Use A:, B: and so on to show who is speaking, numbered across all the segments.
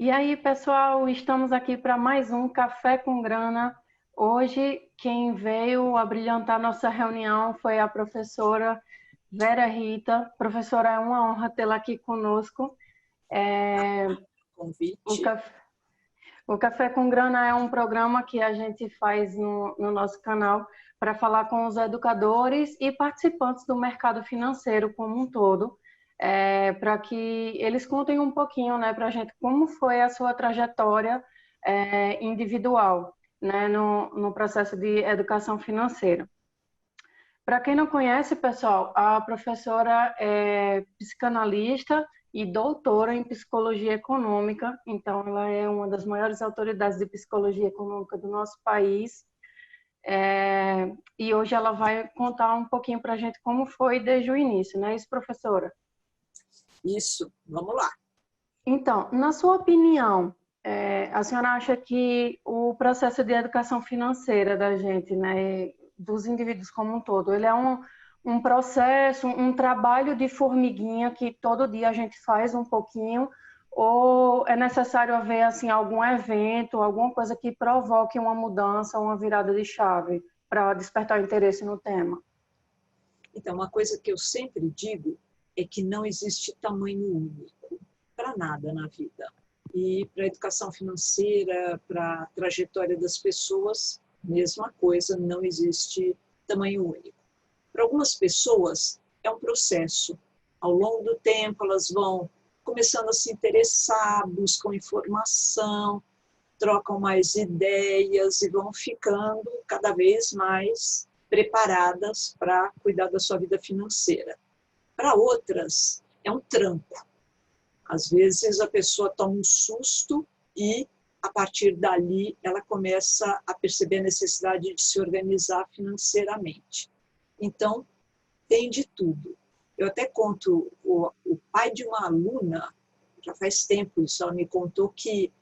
A: E aí, pessoal, estamos aqui para mais um Café com Grana. Hoje, quem veio abrilhantar nossa reunião foi a professora Vera Rita. Professora, é uma honra tê-la aqui conosco.
B: Convite.
A: O Café com Grana é um programa que a gente faz no nosso canal para falar com os educadores e participantes do mercado financeiro como um todo, para que eles contem um pouquinho, né, para a gente como foi a sua trajetória individual, né, no processo de educação financeira. Para quem não conhece, pessoal, a professora é psicanalista e doutora em psicologia econômica, então ela é uma das maiores autoridades de psicologia econômica do nosso país. E hoje ela vai contar um pouquinho para a gente como foi desde o início, não é isso, professora?
B: Isso, vamos lá.
A: Então, na sua opinião, a senhora acha que o processo de educação financeira da gente, né, dos indivíduos como um todo, ele é um processo, um trabalho de formiguinha que todo dia a gente faz um pouquinho, ou é necessário haver assim, algum evento, alguma coisa que provoque uma mudança, uma virada de chave para despertar o interesse no tema?
B: Então, uma coisa que eu sempre digo é que não existe tamanho único para nada na vida. E para a educação financeira, para a trajetória das pessoas, mesma coisa, não existe tamanho único. Para algumas pessoas, é um processo. Ao longo do tempo, elas vão começando a se interessar, buscam informação, trocam mais ideias e vão ficando cada vez mais preparadas para cuidar da sua vida financeira. Para outras, é um tranco. Às vezes, a pessoa toma um susto e, a partir dali, ela começa a perceber a necessidade de se organizar financeiramente. Então, tem de tudo. Eu até conto, o pai de uma aluna, já faz tempo isso, ela me contou que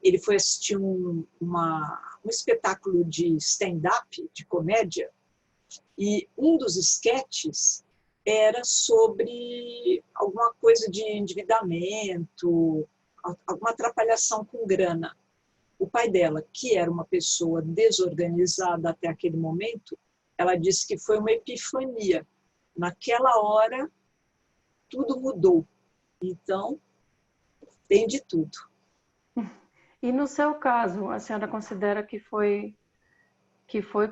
B: ele foi assistir um espetáculo de stand-up, de comédia, e um dos esquetes era sobre alguma coisa de endividamento, alguma atrapalhação com grana. O pai dela, que era uma pessoa desorganizada até aquele momento, ela disse que foi uma epifania. Naquela hora, tudo mudou. Então, tem de tudo.
A: E no seu caso, a senhora considera que foi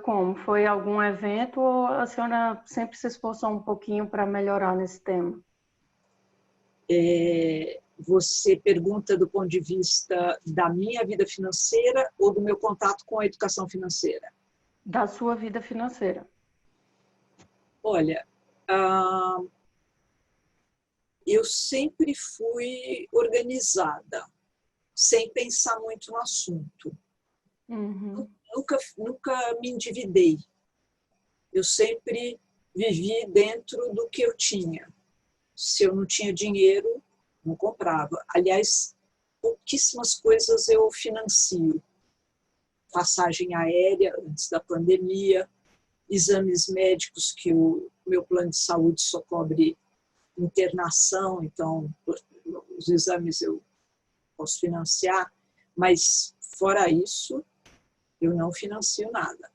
A: como? Foi algum evento ou a senhora sempre se esforçou um pouquinho para melhorar nesse tema?
B: Você pergunta do ponto de vista da minha vida financeira ou do meu contato com a educação financeira?
A: Da sua vida financeira.
B: Olha, eu sempre fui organizada, sem pensar muito no assunto.
A: Uhum.
B: Nunca me endividei. Eu sempre vivi dentro do que eu tinha. Se eu não tinha dinheiro, não comprava. Aliás, pouquíssimas coisas eu financio. Passagem aérea antes da pandemia, exames médicos que o meu plano de saúde só cobre internação, então os exames eu posso financiar, mas fora isso, eu não financio nada.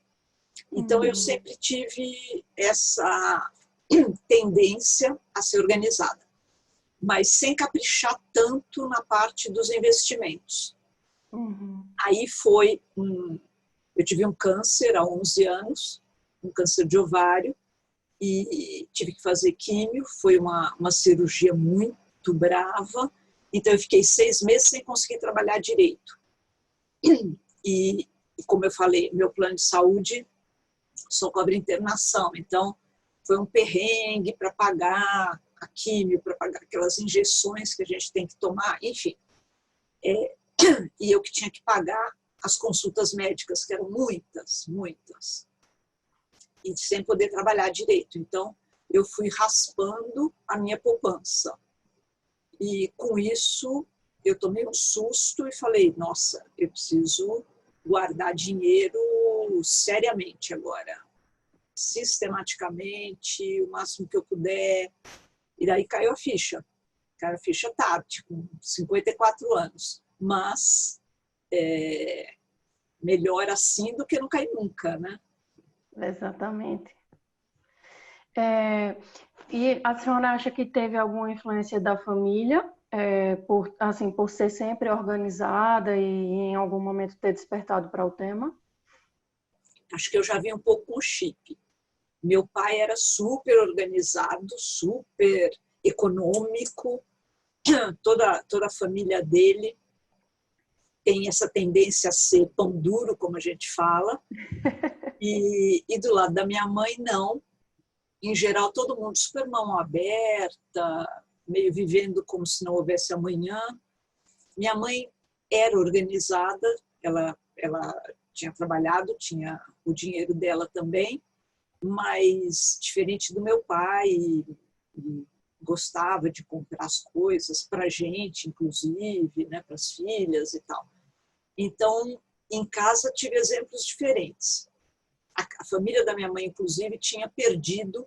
B: Então, eu sempre tive essa tendência a ser organizada, mas sem caprichar tanto na parte dos investimentos. Aí foi, eu tive um câncer há 11 anos, um câncer de ovário, e tive que fazer químio, foi uma cirurgia muito brava, então eu fiquei 6 meses sem conseguir trabalhar direito. E como eu falei, meu plano de saúde só cobre internação, então foi um perrengue para pagar a químio, para pagar aquelas injeções que a gente tem que tomar, enfim. E eu que tinha que pagar as consultas médicas, que eram muitas, e sem poder trabalhar direito. Então, eu fui raspando a minha poupança. E com isso, eu tomei um susto e falei, nossa, eu preciso guardar dinheiro seriamente agora, sistematicamente, o máximo que eu puder. E daí caiu a ficha. Caiu a ficha tarde, com 54 anos. mas melhor assim do que não cair nunca, né?
A: Exatamente. E a senhora acha que teve alguma influência da família, por ser sempre organizada e em algum momento ter despertado para o tema?
B: Acho que eu já vi um pouco com o chip. Meu pai era super organizado, super econômico. Toda a família dele tem essa tendência a ser pão duro, como a gente fala. E do lado da minha mãe, não. Em geral, todo mundo super mão aberta, meio vivendo como se não houvesse amanhã. Minha mãe era organizada, ela tinha trabalhado, tinha o dinheiro dela também, mas diferente do meu pai, gostava de comprar as coisas para a gente, inclusive, né, para as filhas e tal. Então, em casa, tive exemplos diferentes. A família da minha mãe, inclusive, tinha perdido,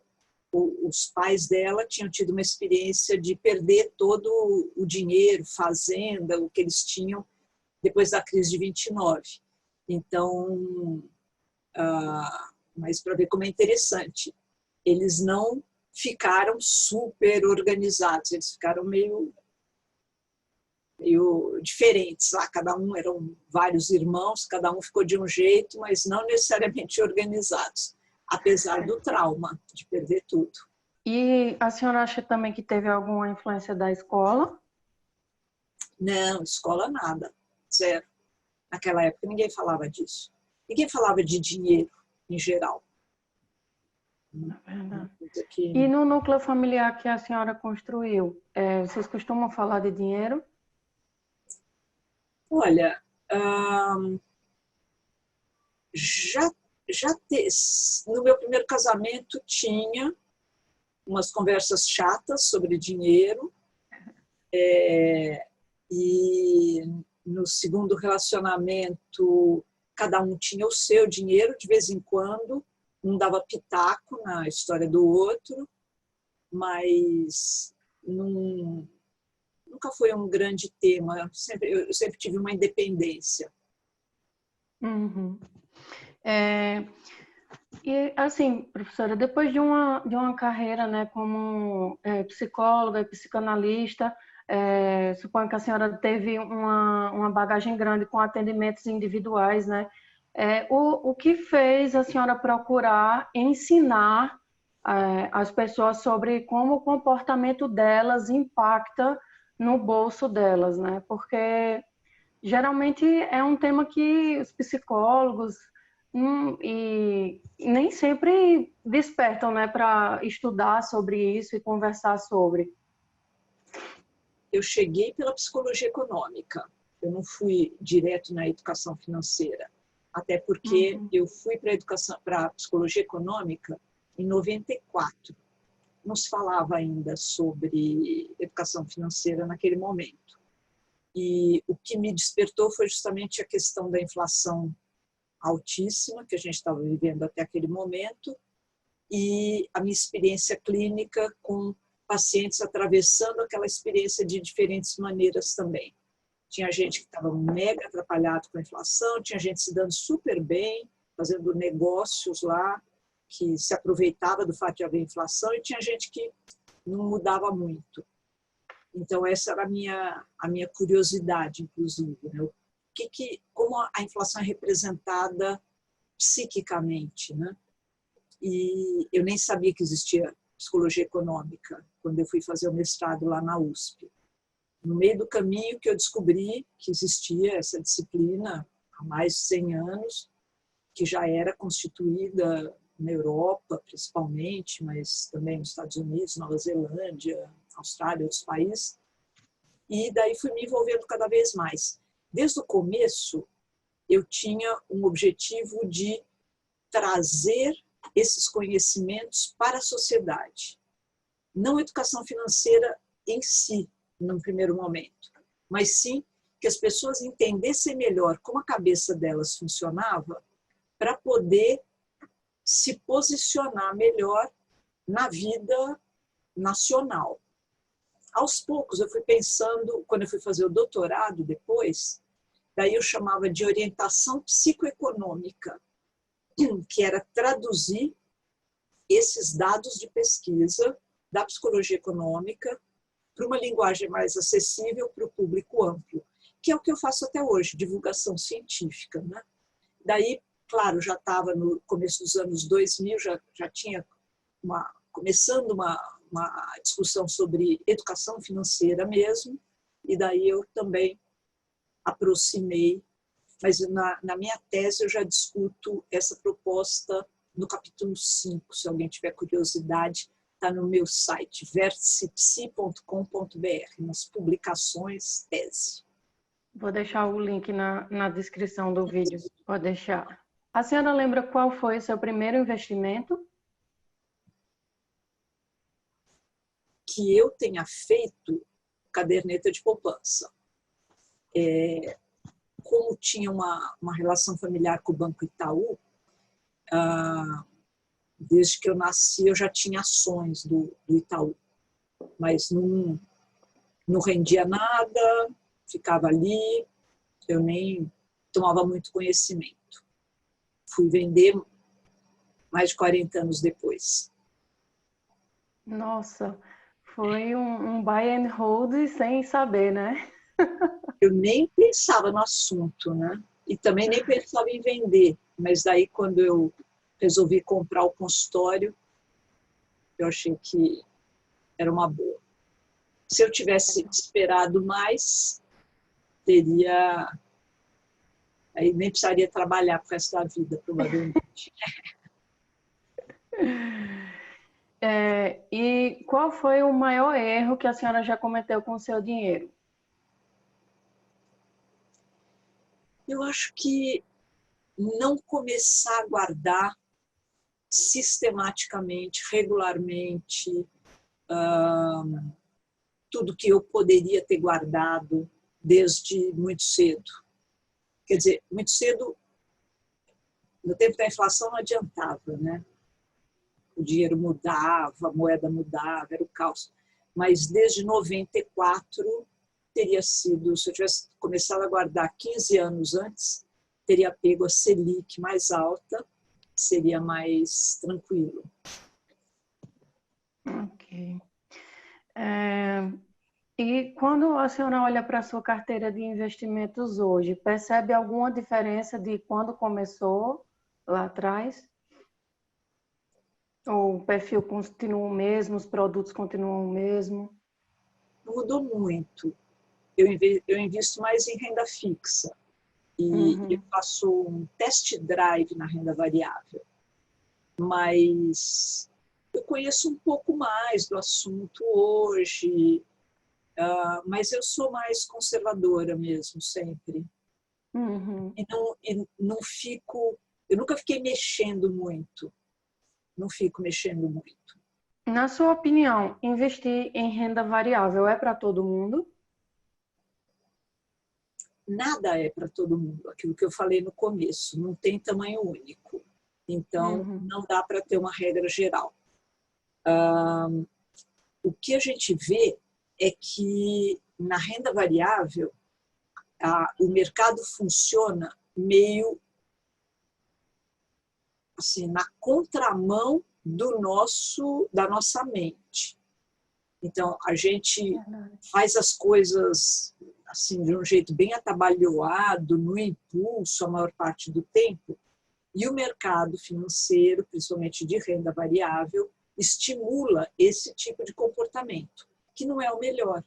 B: os pais dela tinham tido uma experiência de perder todo o dinheiro, fazenda, o que eles tinham depois da crise de 29. Então, mas para ver como é interessante, eles não ficaram super organizados, eles ficaram meio diferentes lá, cada um, eram vários irmãos, cada um ficou de um jeito, mas não necessariamente organizados, apesar do trauma de perder tudo.
A: E a senhora acha também que teve alguma influência da escola?
B: Não, escola nada, zero. Naquela época ninguém falava disso. Ninguém falava de dinheiro, em geral.
A: É verdade. E no núcleo familiar que a senhora construiu, vocês costumam falar de dinheiro?
B: Olha, no meu primeiro casamento tinha umas conversas chatas sobre dinheiro, e no segundo relacionamento cada um tinha o seu dinheiro, de vez em quando um dava pitaco na história do outro, mas nunca foi um grande tema. Eu sempre tive uma independência.
A: Uhum. E assim, professora, depois de uma carreira, né, como psicóloga e psicanalista, suponho que a senhora teve uma bagagem grande com atendimentos individuais, né? O que fez a senhora procurar ensinar as pessoas sobre como o comportamento delas impacta no bolso delas, né? Porque geralmente é um tema que os psicólogos e nem sempre despertam, né, para estudar sobre isso e conversar sobre.
B: Eu cheguei pela psicologia econômica, eu não fui direto na educação financeira, até porque eu fui para a psicologia econômica em 94. Não se falava ainda sobre educação financeira naquele momento. E o que me despertou foi justamente a questão da inflação altíssima que a gente estava vivendo até aquele momento e a minha experiência clínica com pacientes atravessando aquela experiência de diferentes maneiras também. Tinha gente que estava mega atrapalhado com a inflação, tinha gente se dando super bem, fazendo negócios lá, que se aproveitava do fato de haver inflação, e tinha gente que não mudava muito. Então, essa era a minha curiosidade, inclusive. Né? Como a inflação é representada psiquicamente, né? E eu nem sabia que existia psicologia econômica quando eu fui fazer o mestrado lá na USP. No meio do caminho que eu descobri que existia essa disciplina há mais de 100 anos, que já era constituída na Europa, principalmente, mas também nos Estados Unidos, Nova Zelândia, Austrália, outros países. E daí fui me envolvendo cada vez mais. Desde o começo, eu tinha um objetivo de trazer esses conhecimentos para a sociedade. Não a educação financeira em si, num primeiro momento, mas sim que as pessoas entendessem melhor como a cabeça delas funcionava para poder se posicionar melhor na vida nacional. aos poucos, eu fui pensando, quando eu fui fazer o doutorado depois, daí eu chamava de orientação psicoeconômica, que era traduzir esses dados de pesquisa da psicologia econômica para uma linguagem mais acessível para o público amplo, que é o que eu faço até hoje, divulgação científica, né? Daí, claro, já estava no começo dos anos 2000, já tinha começando uma discussão sobre educação financeira mesmo, e daí eu também aproximei, mas na minha tese eu já discuto essa proposta no capítulo 5, se alguém tiver curiosidade, está no meu site, vertipsi.com.br, nas publicações tese.
A: Vou deixar o link na descrição do vídeo, pode deixar. A senhora lembra qual foi o seu primeiro investimento?
B: Que eu tenha feito caderneta de poupança. Como tinha uma relação familiar com o Banco Itaú, desde que eu nasci eu já tinha ações do Itaú, mas não rendia nada, ficava ali, eu nem tomava muito conhecimento. Fui vender mais de 40 anos depois.
A: Nossa, foi um buy and hold sem saber, né?
B: Eu nem pensava no assunto, né? E também nem pensava em vender, mas daí quando eu resolvi comprar o consultório, eu achei que era uma boa. Se eu tivesse esperado mais, aí nem precisaria trabalhar pro resto da vida, provavelmente.
A: E qual foi o maior erro que a senhora já cometeu com o seu dinheiro?
B: Eu acho que não começar a guardar sistematicamente, regularmente, tudo que eu poderia ter guardado desde muito cedo. Quer dizer, muito cedo, no tempo da inflação não adiantava, né? O dinheiro mudava, a moeda mudava, era o caos. Mas desde 94 teria sido, se eu tivesse começado a guardar 15 anos antes, teria pego a Selic mais alta, seria mais tranquilo.
A: Ok. E quando a senhora olha para a sua carteira de investimentos hoje, percebe alguma diferença de quando começou lá atrás? Ou o perfil continua o mesmo, os produtos continuam o mesmo?
B: Mudou muito. Eu invisto mais em renda fixa e eu faço um test drive na renda variável. Mas eu conheço um pouco mais do assunto hoje, mas eu sou mais conservadora mesmo, sempre. E não fico, eu nunca fiquei mexendo muito, não fico mexendo muito.
A: Na sua opinião, investir em renda variável é para todo mundo?
B: Nada é para todo mundo, aquilo que eu falei no começo, não tem tamanho único. Então, não dá para ter uma regra geral. O que a gente vê é que na renda variável, o mercado funciona meio assim, na contramão da nossa mente. Então, a gente faz as coisas assim de um jeito bem atabalhoado, no impulso, a maior parte do tempo, e o mercado financeiro, principalmente de renda variável, estimula esse tipo de comportamento, que não é o melhor,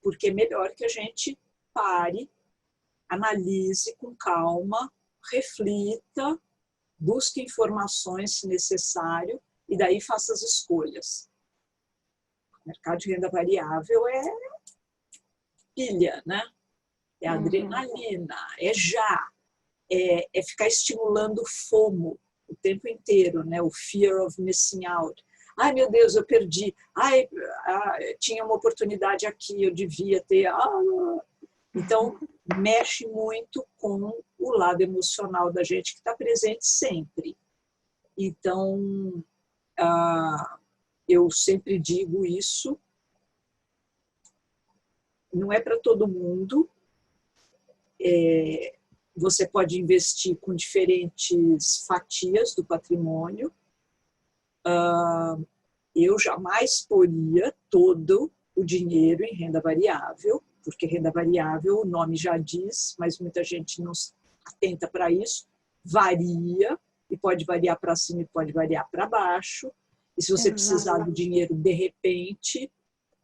B: porque é melhor que a gente pare, analise com calma, reflita, busque informações se necessário e daí faça as escolhas. O mercado de renda variável é pilha, né? É adrenalina, é ficar estimulando o FOMO o tempo inteiro, né? O fear of missing out. Ai, meu Deus, eu perdi. Ai, tinha uma oportunidade aqui, eu devia ter. Então, mexe muito com o lado emocional da gente que está presente sempre. Então, eu sempre digo isso, não é para todo mundo. Você pode investir com diferentes fatias do patrimônio. Eu jamais poria todo o dinheiro em renda variável, porque renda variável, o nome já diz, mas muita gente não atenta para isso, varia, e pode variar para cima e pode variar para baixo. E se você precisar do dinheiro de repente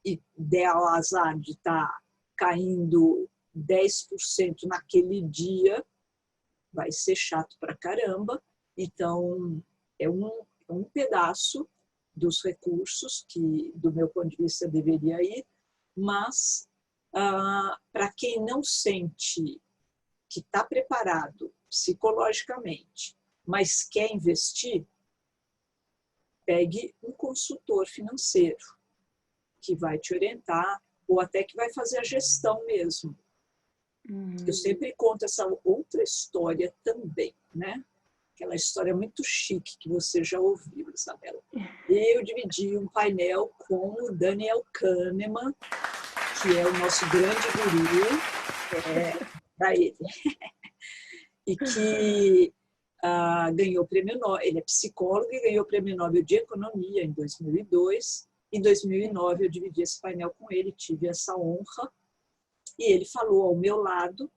B: e der ao azar de estar caindo 10% naquele dia, vai ser chato pra caramba. Então, é um pedaço dos recursos que, do meu ponto de vista, deveria ir, mas para quem não sente que está preparado psicologicamente, mas quer investir, pegue um consultor financeiro que vai te orientar, ou até que vai fazer a gestão mesmo. Eu sempre conto essa outra história também, né? Aquela história muito chique que você já ouviu, Isabela. Eu dividi um painel com o Daniel Kahneman, que é o nosso grande guru, para ele. E que ganhou o prêmio Nobel. Ele é psicólogo e ganhou o prêmio Nobel de Economia em 2002. Em 2009, eu dividi esse painel com ele, tive essa honra. E ele falou ao meu lado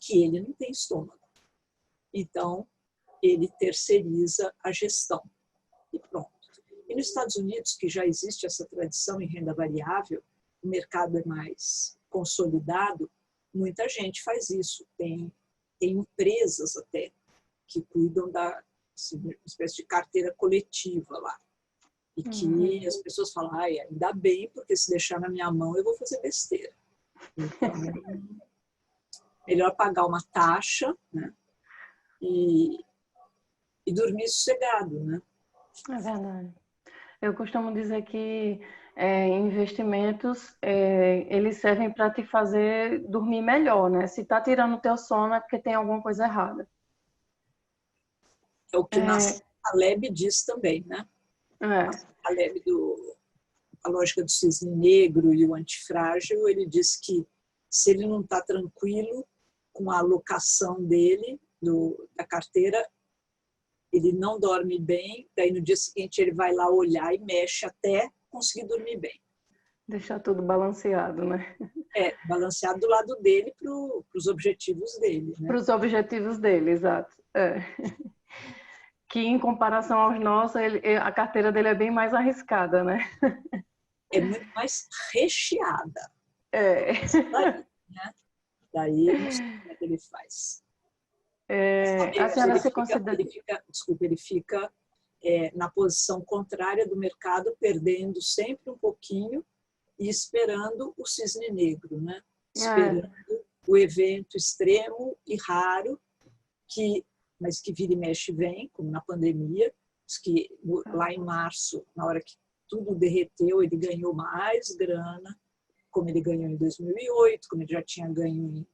B: que ele não tem estômago. Então, ele terceiriza a gestão. E pronto. E nos Estados Unidos, que já existe essa tradição em renda variável, o mercado é mais consolidado, muita gente faz isso. Tem empresas até que cuidam da uma espécie de carteira coletiva lá. E que as pessoas falam, ainda bem, porque se deixar na minha mão eu vou fazer besteira. Então, melhor pagar uma taxa, né? E dormir sossegado, né?
A: É verdade. Eu costumo dizer que investimentos, eles servem para te fazer dormir melhor, né? Se tá tirando o teu sono é porque tem alguma coisa errada.
B: É o que o Nassim Taleb diz também, né? Nassim Taleb, a lógica do cisne negro e o antifrágil, ele diz que se ele não está tranquilo com a alocação dele, da carteira, ele não dorme bem, daí no dia seguinte ele vai lá olhar e mexe até conseguir dormir bem.
A: Deixar tudo balanceado, né?
B: Balanceado do lado dele para os objetivos dele. Né?
A: Para os objetivos dele, exato. Que em comparação aos nossos, a carteira dele é bem mais arriscada, né?
B: É muito mais recheada. Daí eu não sei como é que ele faz.
A: A senhora se considera...
B: Ele fica na posição contrária do mercado, perdendo sempre um pouquinho e esperando o cisne negro, né? Esperando o evento extremo e raro, mas que vira e mexe vem, como na pandemia, que lá em março, na hora que tudo derreteu, ele ganhou mais grana, como ele ganhou em 2008, como ele já tinha ganho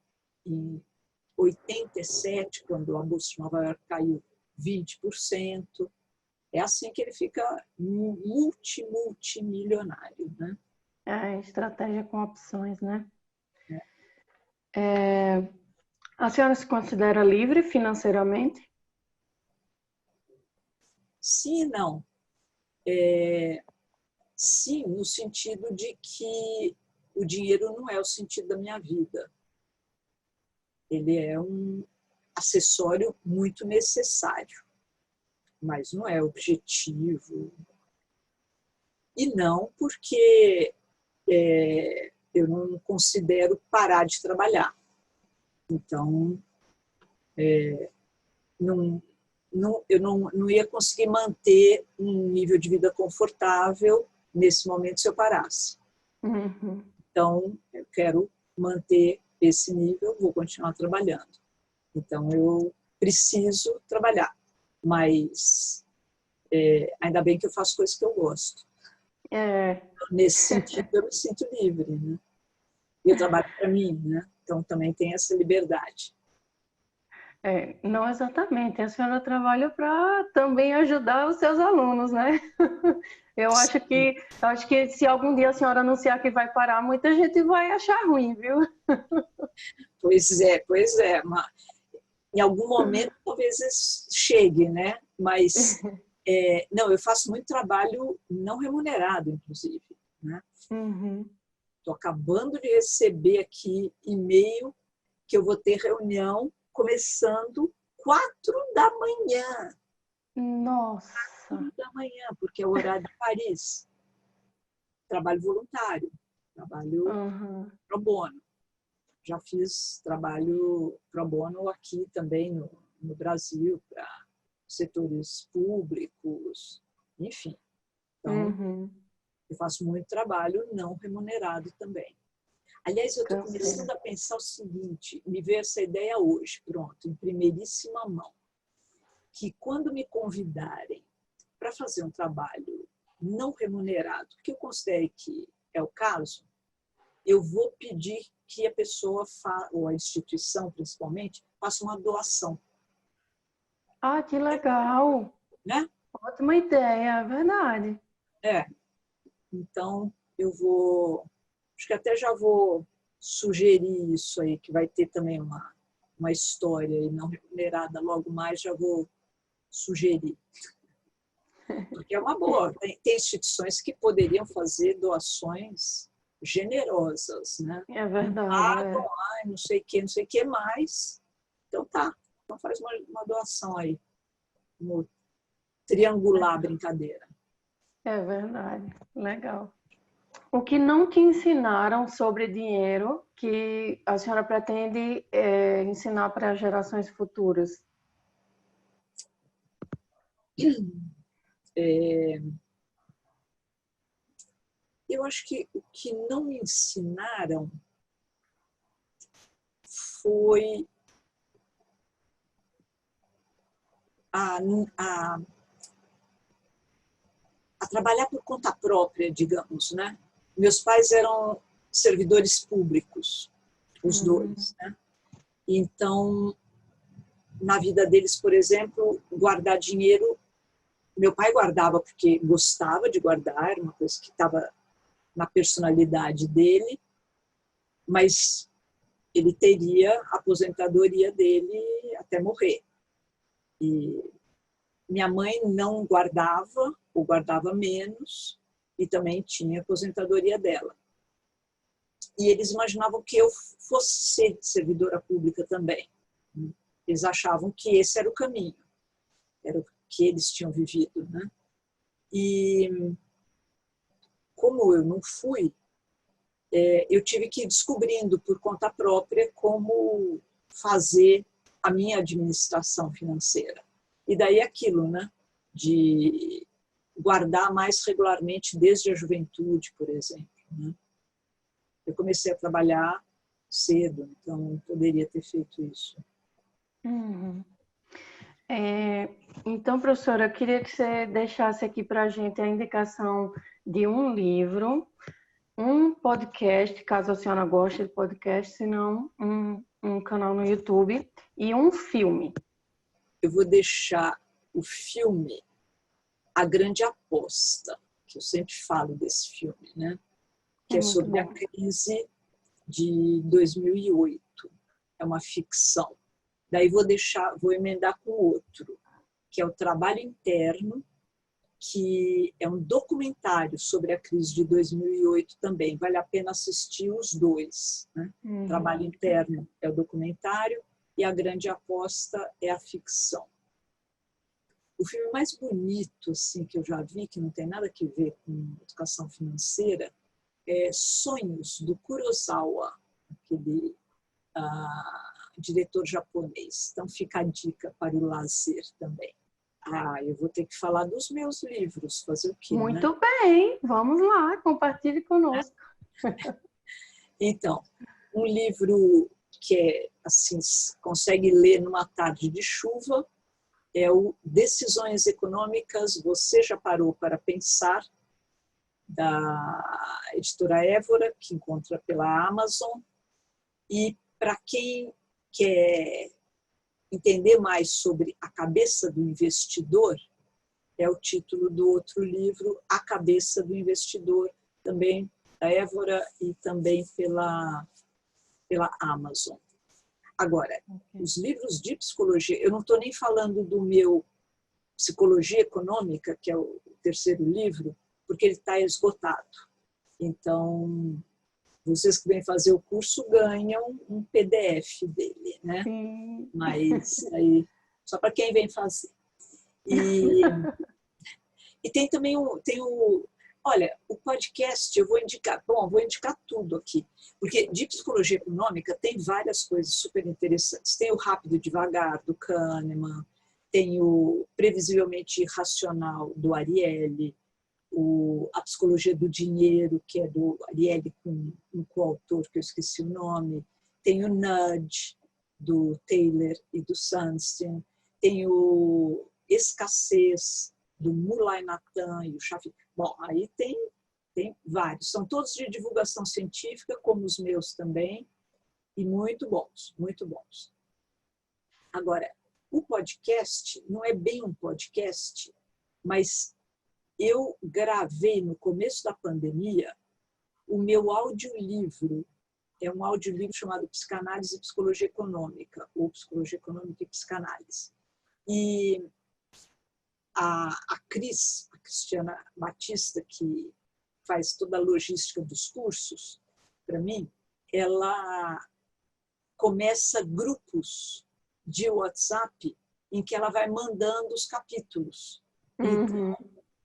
B: em 87, quando a Bolsa de Nova York caiu 20%. É assim que ele fica multimilionário, né?
A: Estratégia com opções, né? A senhora se considera livre financeiramente?
B: Sim e não. Sim, no sentido de que o dinheiro não é o sentido da minha vida. Ele é um acessório muito necessário, mas não é objetivo. E não porque eu não considero parar de trabalhar. Então, eu não ia conseguir manter um nível de vida confortável nesse momento se eu parasse. Então, eu quero manter esse nível, vou continuar trabalhando. Então, eu preciso trabalhar, mas ainda bem que eu faço coisas que eu gosto. Nesse sentido, eu me sinto livre, né? E eu trabalho para mim, né? Então, também tem essa liberdade.
A: Não exatamente. A senhora trabalha para também ajudar os seus alunos, né? Eu acho que se algum dia a senhora anunciar que vai parar, muita gente vai achar ruim, viu?
B: Pois é. Em algum momento talvez isso chegue, né? Mas não, eu faço muito trabalho não remunerado, inclusive, né?
A: Uhum.
B: Estou acabando de receber aqui e-mail que eu vou ter reunião começando 4 da manhã.
A: Nossa.
B: 4 da manhã, porque é o horário de Paris. Trabalho voluntário, trabalho
A: Uhum.
B: pro bono. Já fiz trabalho pro bono aqui também no Brasil, para setores públicos, enfim. Então,
A: Uhum.
B: eu faço muito trabalho não remunerado também. Aliás, eu estou
A: Canseira.
B: começando a pensar o seguinte, me veio essa ideia hoje, pronto, em primeiríssima mão, que quando me convidarem para fazer um trabalho não remunerado, que eu considere que é o caso, eu vou pedir que a pessoa, ou a instituição principalmente, faça uma doação.
A: Ah, que legal.
B: Né?
A: Ótima ideia, é verdade.
B: É, então eu vou, acho que até já vou sugerir isso aí, que vai ter também uma história aí não remunerada, logo mais já vou sugerir. Porque é uma boa, tem instituições que poderiam fazer doações generosas, né?
A: É
B: Não
A: verdade,
B: pagam, não sei o que mais. Então tá, então faz uma doação aí, no triangular a brincadeira.
A: é verdade. Legal. O que não te ensinaram sobre dinheiro que a senhora pretende ensinar para gerações futuras?
B: Eu acho que o que não me ensinaram foi a, a, a trabalhar por conta própria, digamos, né? Meus pais eram servidores públicos, os dois, né? Então, na vida deles, por exemplo, guardar dinheiro, meu pai guardava porque gostava de guardar, era uma coisa que estava na personalidade dele, mas ele teria a aposentadoria dele até morrer. E minha mãe não guardava, ou guardava menos, e também tinha a aposentadoria dela. E eles imaginavam que eu fosse ser servidora pública também. Eles achavam que esse era o caminho, era o que eles tinham vivido, né? E como eu não fui, eu tive que ir descobrindo por conta própria como fazer a minha administração financeira. E daí aquilo, né? De guardar mais regularmente desde a juventude, por exemplo, né? Eu comecei a trabalhar cedo, então poderia ter feito isso.
A: Uhum. Então, professora, eu queria que você deixasse aqui para a gente a indicação de um livro, um podcast, caso a senhora goste de podcast, se não, um canal no YouTube, e um filme.
B: Eu vou deixar o filme A Grande Aposta, que eu sempre falo desse filme, né? Que é
A: Muito
B: sobre a
A: bom.
B: crise de 2008. É uma ficção. Daí vou emendar com outro, que é o Trabalho Interno, que é um documentário sobre a crise de 2008 também. Vale a pena assistir os dois, né? Trabalho Interno é o documentário e A Grande Aposta é a ficção. O filme mais bonito assim, que eu já vi, que não tem nada a ver com educação financeira, é Sonhos, do Kurosawa, aquele diretor japonês. Então fica a dica para o lazer também. Eu vou ter que falar dos meus livros, fazer o quê, né?
A: Muito bem, vamos lá, compartilhe conosco.
B: Então, um livro que assim, consegue ler numa tarde de chuva é o Decisões Econômicas, Você Já Parou para Pensar, da editora Évora, que encontra pela Amazon. E para quem quer entender mais sobre a cabeça do investidor, é o título do outro livro, A Cabeça do Investidor, também da Évora e também pela Amazon. Agora, os livros de psicologia, eu não estou nem falando do meu Psicologia Econômica, que é o terceiro livro, porque ele está esgotado. Então, vocês que vêm fazer o curso ganham um PDF dele, né?
A: Sim.
B: Mas aí, só para quem vem fazer. E tem também olha, o podcast eu vou indicar tudo aqui, porque de psicologia econômica tem várias coisas super interessantes. Tem o Rápido e Devagar, do Kahneman, tem o Previsivelmente Irracional, do Ariely, a Psicologia do Dinheiro, que é do Ariely com um coautor que eu esqueci o nome, tem o Nudge, do Taylor e do Sunstein, tem o Escassez, do Mulay Natan e o Shafi. Bom, aí tem vários. São todos de divulgação científica, como os meus também, e muito bons, muito bons. Agora, o podcast não é bem um podcast, mas eu gravei no começo da pandemia o meu audiolivro. É um audiolivro chamado Psicanálise e Psicologia Econômica, ou Psicologia Econômica e Psicanálise. E a Cristiana Batista, que faz toda a logística dos cursos, para mim, ela começa grupos de WhatsApp em que ela vai mandando os capítulos. Então,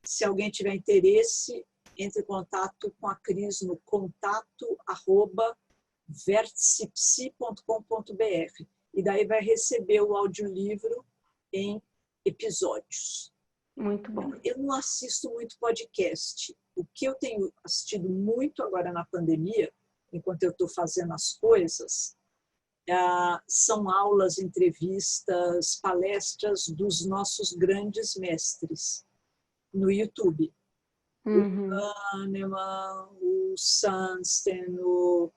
B: se alguém tiver interesse, entre em contato com a Cris no contato@vertipsi.com.br e daí vai receber o audiolivro em episódios.
A: Muito bom.
B: Eu não assisto muito podcast. O que eu tenho assistido muito agora na pandemia, enquanto eu estou fazendo as coisas, são aulas, entrevistas, palestras dos nossos grandes mestres no YouTube. O Kahneman, o Sunstein, o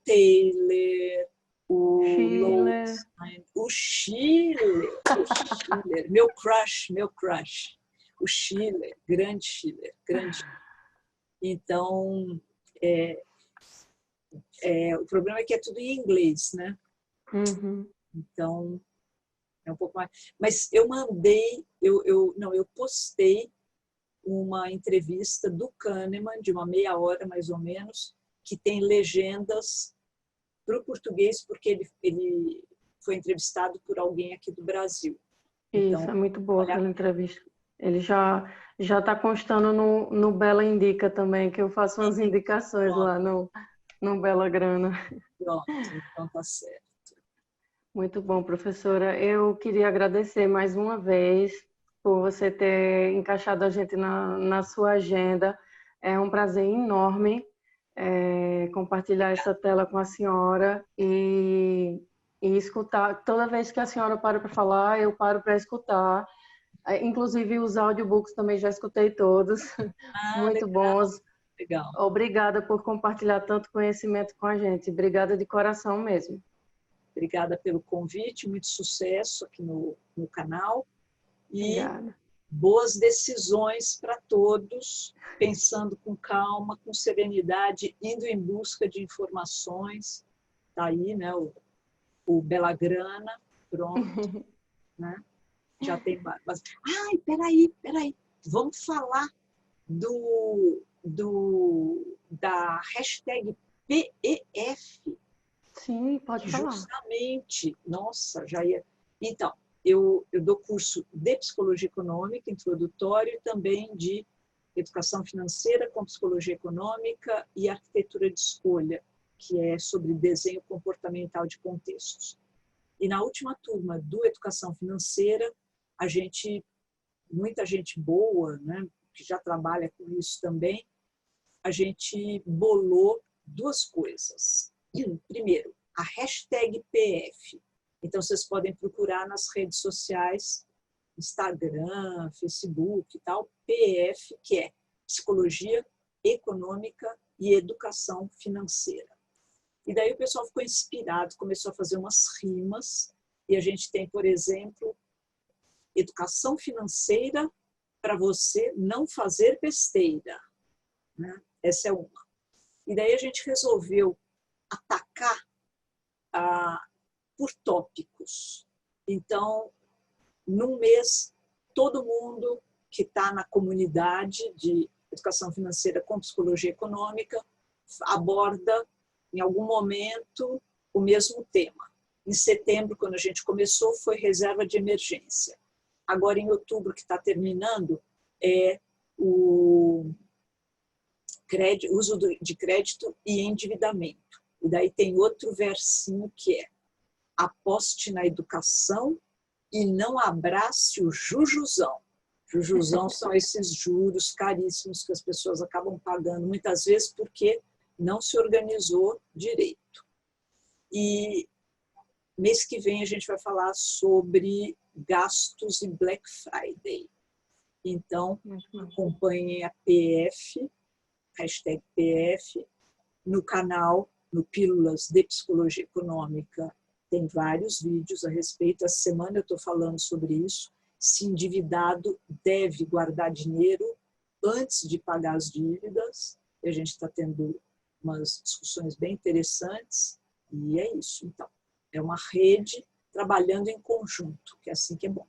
B: Taylor, o Lowenstein, o Schiller, meu crush, o Schiller, grande Schiller, grande. Então, o problema é que é tudo em inglês, né? Então, é um pouco mais. Mas eu postei uma entrevista do Kahneman, de uma meia hora mais ou menos, que tem legendas para o português, porque ele foi entrevistado por alguém aqui do Brasil. Então,
A: isso, é muito boa aquela entrevista. Ele já está constando no Bela Indica também, que eu faço umas indicações lá no Bela Grana.
B: Pronto, então tá certo.
A: Muito bom, professora. Eu queria agradecer mais uma vez por você ter encaixado a gente na sua agenda. É um prazer enorme compartilhar essa tela com a senhora e escutar. Toda vez que a senhora para falar, eu paro para escutar. Inclusive os audiobooks também já escutei todos. Muito
B: legal,
A: bons.
B: Legal.
A: Obrigada por compartilhar tanto conhecimento com a gente. Obrigada de coração mesmo.
B: Obrigada pelo convite, muito sucesso aqui no canal. E
A: Obrigada.
B: Boas decisões para todos, pensando com calma, com serenidade, indo em busca de informações. Está aí, né, o Bela Grana, pronto. Né? Já tem base. Ai, peraí. Vamos falar da hashtag PEF.
A: Sim, pode falar.
B: Justamente, nossa, já ia. Então, eu dou curso de psicologia econômica, introdutório, e também de educação financeira com psicologia econômica e arquitetura de escolha, que é sobre desenho comportamental de contextos. E na última turma do educação financeira, muita gente boa, né, que já trabalha com isso também, a gente bolou duas coisas. Primeiro, a hashtag PF. Então, vocês podem procurar nas redes sociais, Instagram, Facebook e tal, PF, que é Psicologia Econômica e Educação Financeira. E daí o pessoal ficou inspirado, começou a fazer umas rimas, e a gente tem, por exemplo, Educação Financeira para você não fazer besteira, né? Essa é uma. E daí a gente resolveu atacar por tópicos. Então, num mês, todo mundo que está na comunidade de educação financeira com psicologia econômica aborda, em algum momento, o mesmo tema. Em setembro, quando a gente começou, foi reserva de emergência. Agora, em outubro, que está terminando, é o uso de crédito e endividamento. E daí tem outro versinho que é: aposte na educação e não abrace o jujuzão. Jujuzão são esses juros caríssimos que as pessoas acabam pagando, muitas vezes porque não se organizou direito. E mês que vem a gente vai falar sobre gastos e Black Friday. Então, acompanhem a PF, hashtag PF, no canal, no Pílulas de Psicologia Econômica. Tem vários vídeos a respeito. Essa semana eu estou falando sobre isso. Se endividado deve guardar dinheiro antes de pagar as dívidas. E a gente está tendo umas discussões bem interessantes. E é isso, então. É uma rede trabalhando em conjunto, que é assim que é bom.